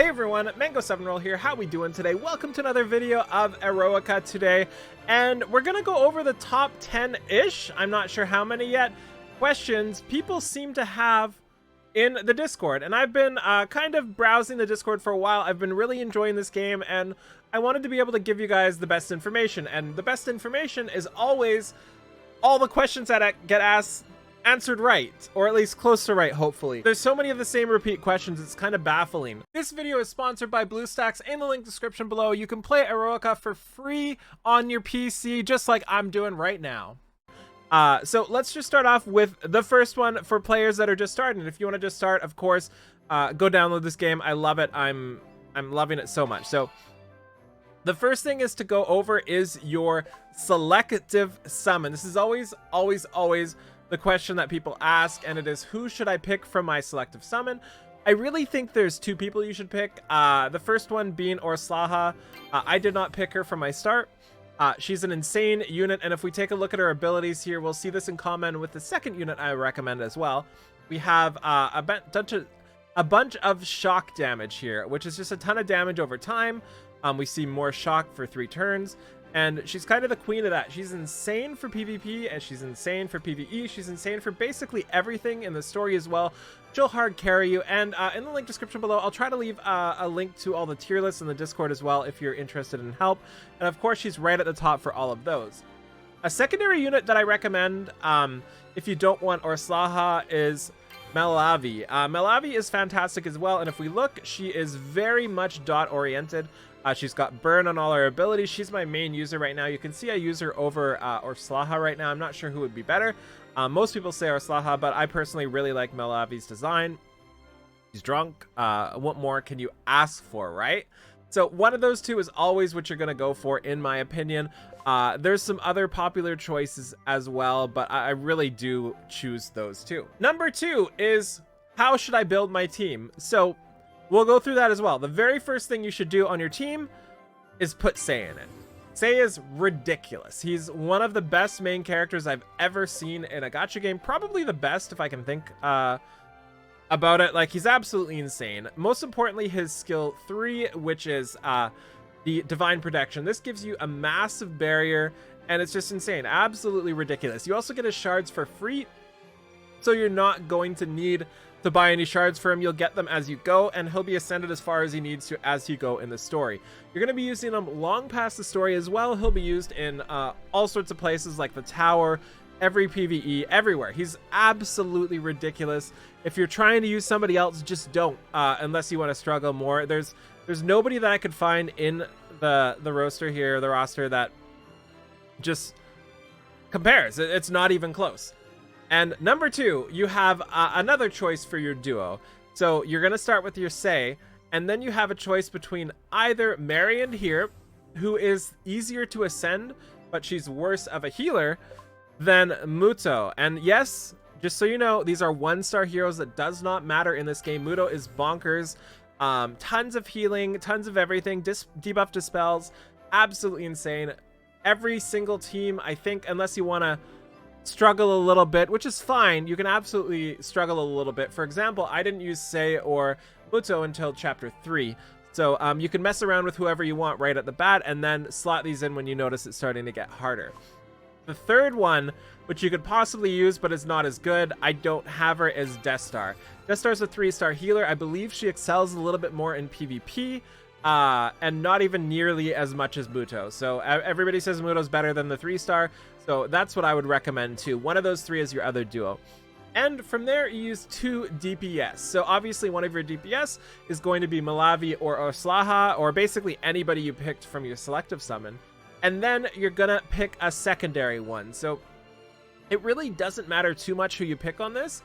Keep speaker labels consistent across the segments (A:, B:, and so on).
A: Hey everyone, Mango7Roll here. How we doing today? Welcome to another video of EROICA today, and we're gonna go over the top 10-ish, I'm not sure how many yet, questions people seem to have in the Discord. And I've been kind of browsing the Discord for a while. I've been really enjoying this game, and I wanted to be able to give you guys the best information. And the best information is always all the questions that get asked answered right, or at least close to right, hopefully. There's so many of the same repeat questions, it's kind of baffling. This video is sponsored by BlueStacks in the link description below. You can play EROICA for free on your PC, just like I'm doing right now. So let's just start off with the first one for players that are just starting. If you want to just start, of course, go download this game. I love it. I'm loving it so much. So the first thing is to go over is your selective summon. This is always the question that people ask, and it is, who should I pick from my selective summon? I really think there's two people you should pick. The first one being Orslaha. I did not pick her from my start. She's an insane unit, and if we take a look at her abilities here, we'll see this in common with the second unit I recommend as well. We have a bunch of shock damage here, which is just a ton of damage over time. We see more shock for 3 turns. And she's kind of the queen of that. She's insane for PvP, and she's insane for PvE. She's insane for basically everything in the story as well. She'll hard carry you. And in the link description below, I'll try to leave a link to all the tier lists in the Discord as well if you're interested in help. And of course, she's right at the top for all of those. A secondary unit that I recommend if you don't want Orslaha is Malavi. Malavi is fantastic as well. And if we look, she is very much dot oriented. She's got burn on all her abilities. She's my main user right now. You can see I use her over Orslaha right now. I'm not sure who would be better. Most people say Orslaha, but I personally really like Malavi's design. She's drunk. What more can you ask for, right? So one of those two is always what you're going to go for, in my opinion. There's some other popular choices as well, but I really do choose those two. Number 2 is, how should I build my team? So we'll go through that as well. The very first thing you should do on your team is put Sei in it. Sei is ridiculous. He's one of the best main characters I've ever seen in a gacha game. Probably the best, if I can think about it. Like, he's absolutely insane. Most importantly, his skill 3, which is the Divine Protection. This gives you a massive barrier, and it's just insane. Absolutely ridiculous. You also get his shards for free, so you're not going to need to buy any shards for him. You'll get them as you go, and he'll be ascended as far as he needs to as you go in the story. You're going to be using him long past the story as well. He'll be used in all sorts of places, like the tower, every PvE, everywhere. He's absolutely ridiculous. If you're trying to use somebody else, just don't, unless you want to struggle more. There's nobody that I could find in the roster here, the roster, that just compares. It's not even close. And number 2, you have another choice for your duo. So you're going to start with your Sei, and then you have a choice between either Marion here, who is easier to ascend, but she's worse of a healer, than Muto. And yes, just so you know, these are 1-star heroes. That does not matter in this game. Muto is bonkers. Tons of healing, tons of everything, debuff dispels, absolutely insane. Every single team, I think, unless you want to struggle a little bit, which is fine, you can absolutely struggle a little bit. For example, I didn't use Sei or Muto until chapter 3, so you can mess around with whoever you want right at the bat, and then slot these in when you notice it's starting to get harder. The third one, which you could possibly use but is not as good, I don't have her, is Deathstar. Deathstar's a 3-star healer. I believe she excels a little bit more in PvP, and not even nearly as much as Muto. So everybody says Muto's better than the 3-star, so that's what I would recommend too. One of those 3 is your other duo. And from there, you use 2 DPS. So obviously one of your DPS is going to be Malavi or Orslaha, or basically anybody you picked from your selective summon. And then you're gonna pick a secondary one. So it really doesn't matter too much who you pick on this.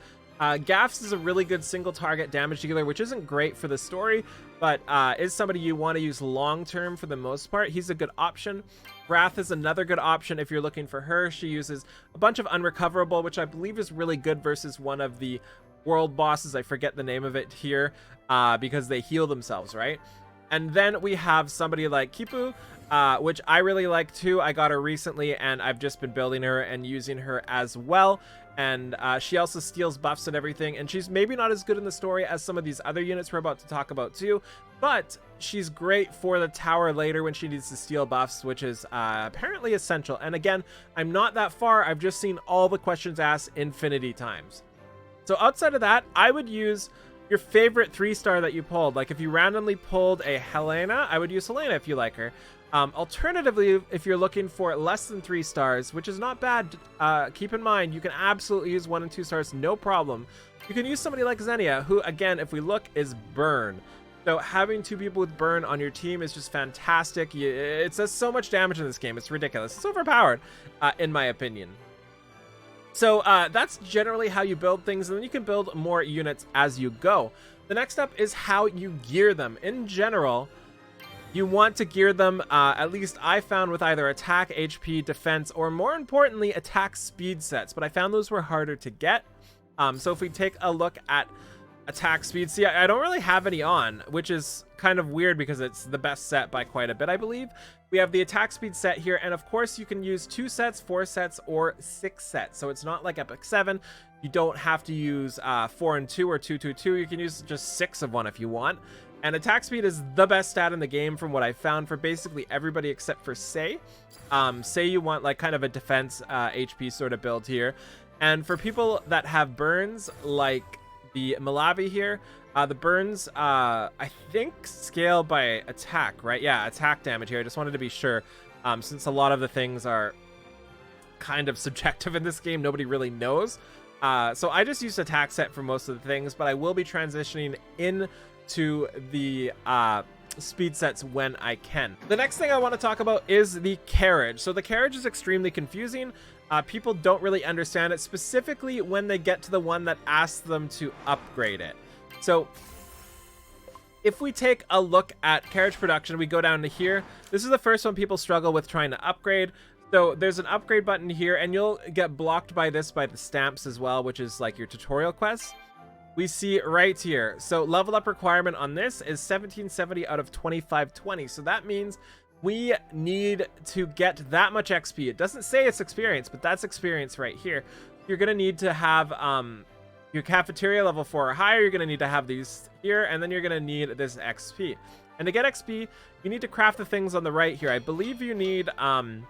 A: Gafs is a really good single target damage dealer, which isn't great for the story, but is somebody you want to use long term for the most part. He's a good option. Wrath is another good option if you're looking for her. She uses a bunch of unrecoverable, which I believe is really good versus one of the world bosses. I forget the name of it here, because they heal themselves, right? And then we have somebody like Kipu, which I really like too. I got her recently, and I've just been building her and using her as well. And she also steals buffs and everything, and she's maybe not as good in the story as some of these other units we're about to talk about too, but she's great for the tower later when she needs to steal buffs, which is apparently essential. And again, I'm not that far. I've just seen all the questions asked infinity times. So outside of that, I would use your favorite 3-star that you pulled. Like if you randomly pulled a Helena, I would use Helena if you like her. Alternatively, if you're looking for less than 3 stars, which is not bad, keep in mind, you can absolutely use 1 and 2 stars, no problem. You can use somebody like Xenia, who, again, if we look, is burn. So having 2 people with burn on your team is just fantastic. It does so much damage in this game. It's ridiculous. It's overpowered, in my opinion. So that's generally how you build things, and then you can build more units as you go. The next step is how you gear them. In general, you want to gear them, at least I found, with either attack, HP, defense, or more importantly, attack speed sets. But I found those were harder to get. So if we take a look at attack speed, see, I don't really have any on, which is kind of weird because it's the best set by quite a bit, I believe. We have the attack speed set here, and of course you can use 2 sets, 4 sets, or 6 sets. So it's not like Epic 7. You don't have to use 4 and 2 or 2, 2, 2. You can use just 6 of one if you want. And attack speed is the best stat in the game from what I found for basically everybody except for Sei. Sei you want like kind of a defense HP sort of build here. And for people that have burns like the Malavi here, the burns I think scale by attack, right? Yeah, attack damage here. I just wanted to be sure, since a lot of the things are kind of subjective in this game, nobody really knows. So I just used attack set for most of the things, but I will be transitioning in to the speed sets when I can. The next thing I want to talk about is the carriage. So the carriage is extremely confusing. People don't really understand it, specifically when they get to the one that asks them to upgrade it. So if we take a look at carriage production, we go down to here. This is the first one people struggle with trying to upgrade. So there's an upgrade button here, and you'll get blocked by this by the stamps as well, which is like your tutorial quests. We see right here. So level up requirement on this is 1770 out of 2520. So that means we need to get that much XP. It doesn't say it's experience, but that's experience right here. You're going to need to have your cafeteria level 4 or higher. You're going to need to have these here, and then you're going to need this XP. And to get XP, you need to craft the things on the right here. I believe you need 30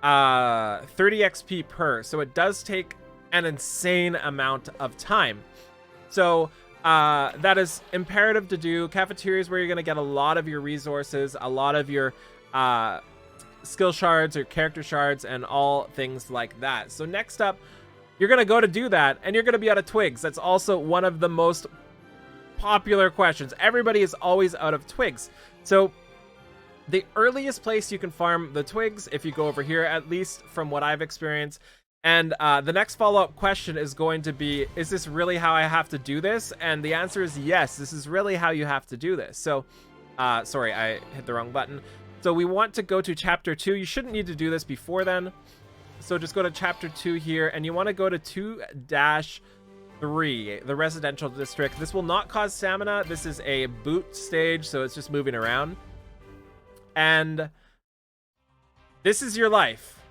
A: XP per. So it does take an insane amount of time. So that is imperative to do. Cafeteria is where you're going to get a lot of your resources, a lot of your skill shards or character shards, and all things like that. So next up, you're going to go to do that, and you're going to be out of Twigs. That's also one of the most popular questions. Everybody is always out of Twigs. So the earliest place you can farm the Twigs, if you go over here, at least from what I've experienced. And the next follow-up question is going to be, is this really how I have to do this? And the answer is yes, this is really how you have to do this. So, sorry, I hit the wrong button. So we want to go to chapter 2. You shouldn't need to do this before then. So just go to chapter 2 here, and you want to go to 2-3, the residential district. This will not cause stamina. This is a boot stage, so it's just moving around. And this is your life.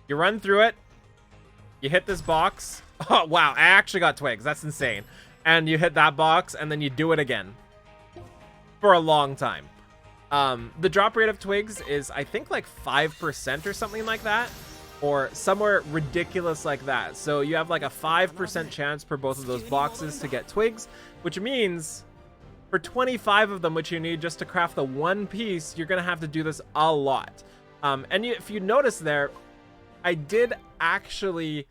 A: You run through it. You hit this box. Oh, wow. I actually got Twigs. That's insane. And you hit that box, and then you do it again. For a long time. The drop rate of Twigs is, I think, like 5% or something like that. Or somewhere ridiculous like that. So you have like a 5% chance per both of those boxes to get Twigs. Which means, for 25 of them, which you need just to craft the one piece, you're going to have to do this a lot. If you notice there, I did actually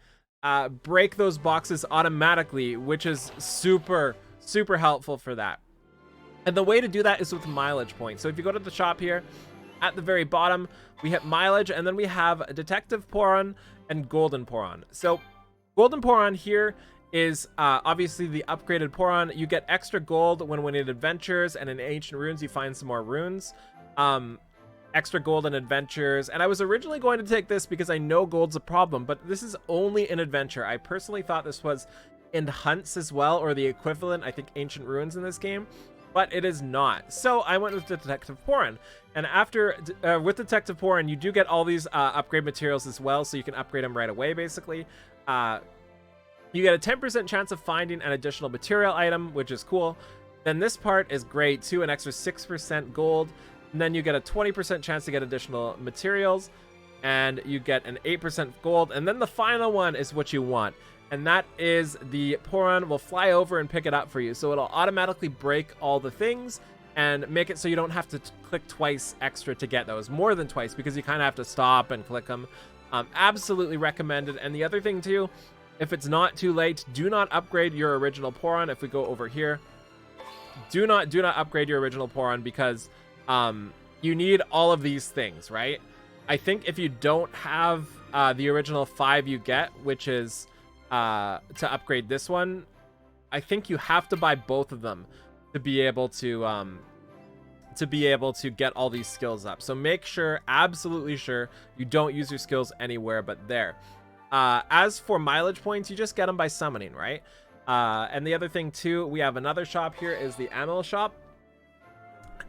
A: break those boxes automatically, which is super, super helpful for that. And the way to do that is with mileage points. So if you go to the shop here, at the very bottom, we hit mileage, and then we have Detective Poron and Golden Poron. So Golden Poron here is obviously the upgraded Poron. You get extra gold when winning adventures, and in Ancient Runes you find some more runes. Extra gold in adventures, and I was originally going to take this because I know gold's a problem, but this is only an adventure. I personally thought this was in hunts as well, or the equivalent, I think, Ancient Ruins in this game. but it is not. So I went with Detective Porin. And after, with Detective Porin, you do get all these upgrade materials as well, so you can upgrade them right away, basically. You get a 10% chance of finding an additional material item, which is cool. Then this part is great too, an extra 6% gold. And then you get a 20% chance to get additional materials. And you get an 8% gold. And then the final one is what you want. And that is the Porin will fly over and pick it up for you. So it'll automatically break all the things and make it so you don't have to click twice extra to get those. More than twice, because you kind of have to stop and click them. Absolutely recommended. And the other thing too, if it's not too late, do not upgrade your original Porin. If we go over here, do not upgrade your original Porin, because you need all of these things, right? I think if you don't have the original 5 you get, which is to upgrade this one, I think you have to buy both of them to be able to get all these skills up. So make sure, absolutely sure, you don't use your skills anywhere but there. As for mileage points, you just get them by summoning, right? And the other thing too, we have another shop here, is the ammo shop.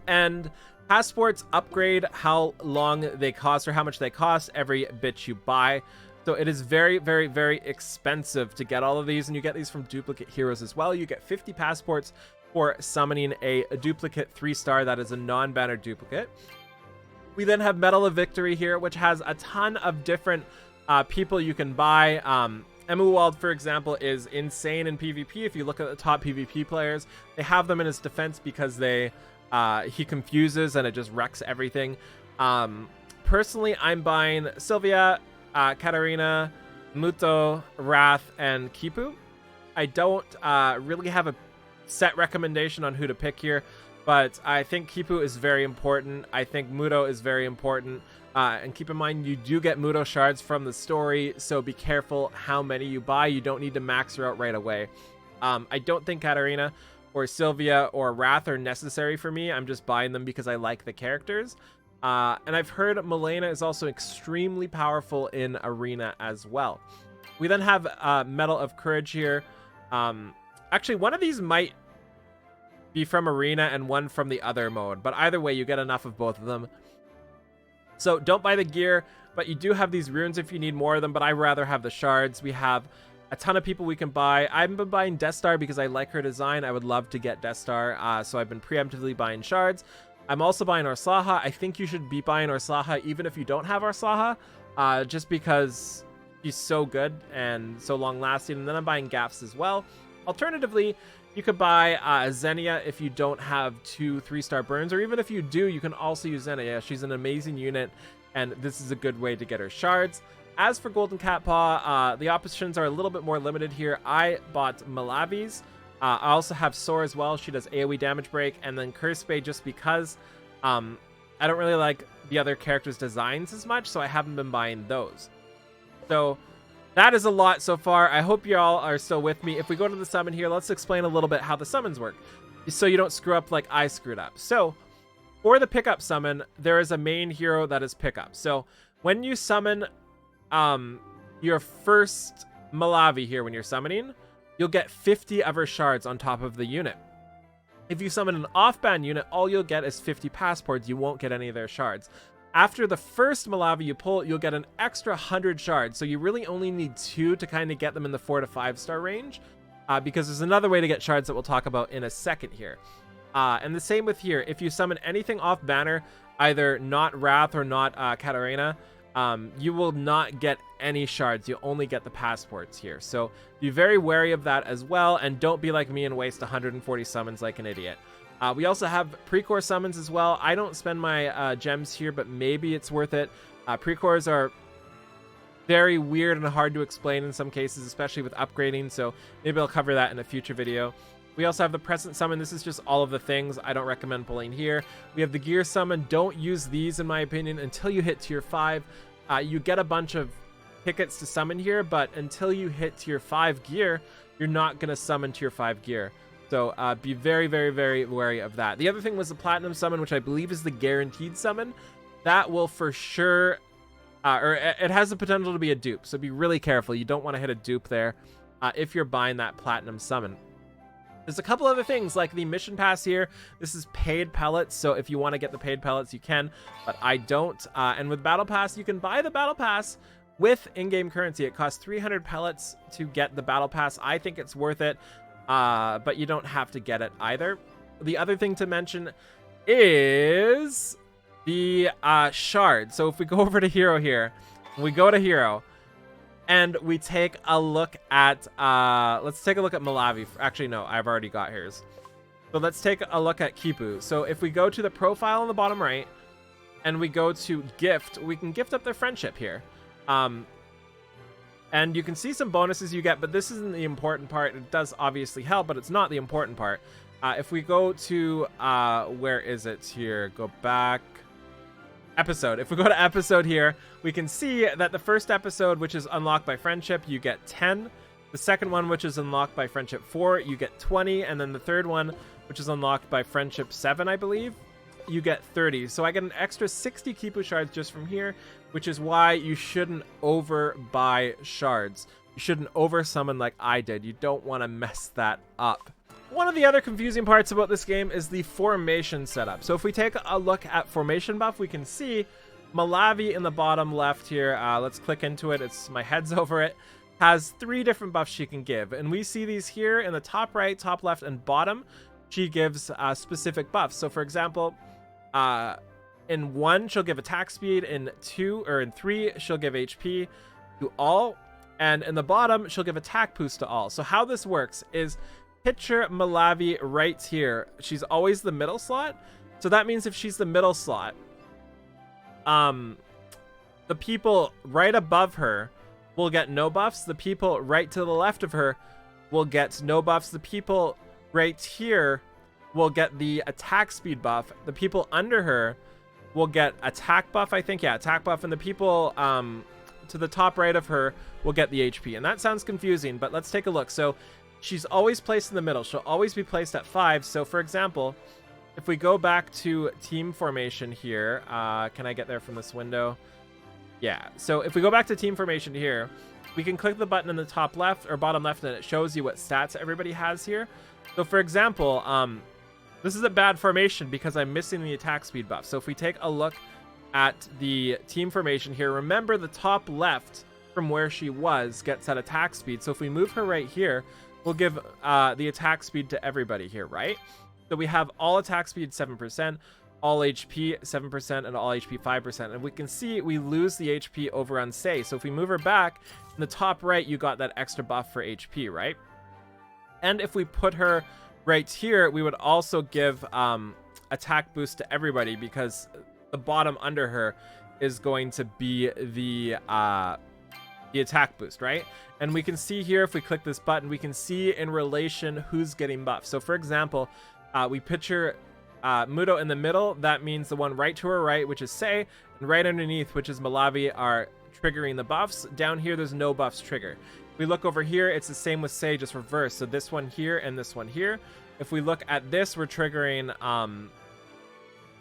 A: And passports upgrade how long they cost, or how much they cost every bit you buy. So it is very, very, very expensive to get all of these, and you get these from duplicate heroes as well. You get 50 passports for summoning a duplicate 3-star that is a non-banner duplicate. We then have Medal of Victory here, which has a ton of different people you can buy. Emuwald, for example, is insane in PvP. If you look at the top PvP players, they have them in his defense because he confuses and it just wrecks everything. Personally, I'm buying Sylvia, Katarina, Muto, Wrath, and Kipu. I don't really have a set recommendation on who to pick here, but I think Kipu is very important. I think Muto is very important. And keep in mind, you do get Muto shards from the story, so be careful how many you buy. You don't need to max her out right away. I don't think Katarina or Sylvia or Wrath are necessary for me. I'm just buying them because I like the characters. And I've heard Milena is also extremely powerful in Arena as well. We then have Medal of Courage here. Actually, one of these might be from Arena and one from the other mode, but either way, you get enough of both of them. So don't buy the gear, but you do have these runes if you need more of them, but I rather have the shards. We have a ton of people we can buy. I've been buying Death Star because I like her design. I would love to get Death Star, so I've been preemptively buying shards. I'm also buying Orslaha. I think you should be buying Orslaha even if you don't have Orslaha, just because she's so good and so long lasting. And then I'm buying Gaffs as well. Alternatively, you could buy Xenia if you don't have 2 3-star burns, or even if you do, you can also use Xenia. She's an amazing unit, and this is a good way to get her shards. As for Golden Cat Paw, the options are a little bit more limited here. I bought Malavi's. I also have Soar as well. She does AoE damage break, and then Curse Bay just because I don't really like the other characters' designs as much, so I haven't been buying those. So that is a lot so far. I hope y'all are still with me. If we go to the summon here, let's explain a little bit how the summons work, so you don't screw up like I screwed up. So for the pickup summon, there is a main hero that is pickup. So when you summon your first Malavi here, when you're summoning, you'll get 50 of her shards on top of the unit. If you summon an off-ban unit, all you'll get is 50 passports. You won't get any of their shards. After the first Malavi you pull, you'll get an extra 100 shards. So you really only need 2 to kind of get them in the 4 to 5-star range, because there's another way to get shards that we'll talk about in a second here. And the same with here. If you summon anything off banner, either not Wrath or not Katarina, you will not get any shards. You only get the passports here. So be very wary of that as well, and don't be like me and waste 140 summons like an idiot. We also have pre-core summons as well. I don't spend my gems here, but maybe it's worth it. Pre-cores are very weird and hard to explain in some cases, especially with upgrading, so maybe I'll cover that in a future video. We also have the present summon. This is just all of the things I don't recommend pulling here. We have the gear summon. Don't use these, in my opinion, until you hit tier 5. You get a bunch of tickets to summon here, but until you hit tier 5 gear, you're not going to summon tier 5 gear. So be very, very, very wary of that. The other thing was the platinum summon, which I believe is the guaranteed summon. That will for sure, or it has the potential to be a dupe. So be really careful. You don't want to hit a dupe there if you're buying that platinum summon. There's a couple other things like the mission pass here. This is paid pellets, so if you want to get the paid pellets, you can, but I don't. And with battle pass, you can buy the battle pass with in-game currency. It costs 300 pellets to get the battle pass. I think it's worth it, but you don't have to get it either. The other thing to mention is the shard. So if we go over to hero here, we go to hero, and we take a look at, let's take a look at Malavi. Actually, no, I've already got hers. So let's take a look at Kipu. So if we go to the profile on the bottom right, and we go to gift, we can gift up their friendship here. And you can see some bonuses you get, but this isn't the important part. It does obviously help, but it's not the important part. If we go to, where is it here? Go back. Episode. If we go to episode here, we can see that the first episode, which is unlocked by friendship, you get 10. The second one, which is unlocked by friendship 4, you get 20. And then the third one, which is unlocked by friendship 7, I believe, you get 30. So I get an extra 60 Kipu shards just from here, which is why you shouldn't overbuy shards. You shouldn't over summon like I did. You don't want to mess that up. One of the other confusing parts about this game is the formation setup. So if we take a look at formation buff, we can see Malavi in the bottom left here. Let's click into it. My head's over it. Has 3 different buffs she can give. And we see these here in the top right, top left, and bottom. She gives specific buffs. So for example, in 1, she'll give attack speed. In 2 or in 3, she'll give HP to all. And in the bottom, she'll give attack boost to all. So how this works is, picture Malavi right here. She's always the middle slot. So that means if she's the middle slot, the people right above her will get no buffs. The people right to the left of her will get no buffs. The people right here will get the attack speed buff. The people under her will get attack buff, I think. Yeah, attack buff. And the people to the top right of her will get the HP. And that sounds confusing, but let's take a look. So she's always placed in the middle. She'll always be placed at 5. So for example, if we go back to team formation here, can I get there from this window? Yeah. So if we go back to team formation here, we can click the button in the top left or bottom left, and it shows you what stats everybody has here. So for example, this is a bad formation because I'm missing the attack speed buff. So if we take a look at the team formation here, remember the top left from where she was gets that attack speed. So if we move her right here, we'll give the attack speed to everybody here, right? So we have all attack speed 7%, all HP 7%, and all HP 5%. And we can see we lose the HP over on Say. So if we move her back, in the top right, you got that extra buff for HP, right? And if we put her right here, we would also give attack boost to everybody because the bottom under her is going to be the attack boost, right? And we can see here, if we click this button, we can see in relation who's getting buffed. So for example, we picture Muto in the middle. That means the one right to her right, which is Say, and right underneath, which is Malavi, are triggering the buffs. Down here, there's no buffs trigger. If we look over here, it's the same with Say, just reverse. So this one here and this one here. If we look at this, we're triggering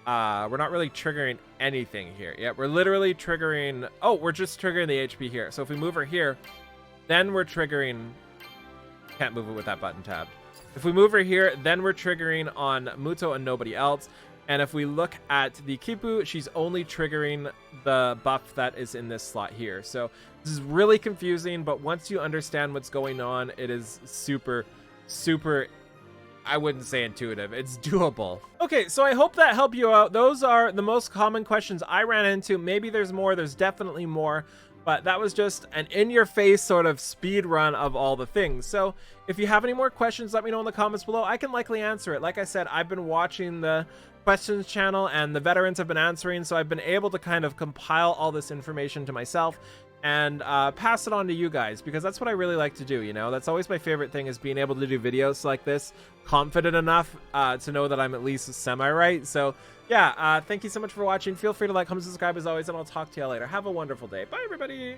A: we're not really triggering anything here. Yeah, we're literally triggering, oh, we're just triggering the HP here. So if we move her here, then we're triggering, can't move it with that button tabbed. If we move her here, then we're triggering on Muto and nobody else. And if we look at the Kipu, she's only triggering the buff that is in this slot here. So this is really confusing, but once you understand what's going on, it is super, super, I wouldn't say intuitive. It's doable. Okay, so I hope that helped you out. Those are the most common questions I ran into. Maybe there's more. There's definitely more. But that was just an in-your-face sort of speed run of all the things. So if you have any more questions, let me know in the comments below. I can likely answer it. Like I said, I've been watching the questions channel and the veterans have been answering, so I've been able to kind of compile all this information to myself and pass it on to you guys, because that's what I really like to do, you know? That's always my favorite thing, is being able to do videos like this, confident enough to know that I'm at least semi-right. So yeah, thank you so much for watching. Feel free to like, comment, subscribe as always, and I'll talk to you later. Have a wonderful day. Bye, everybody!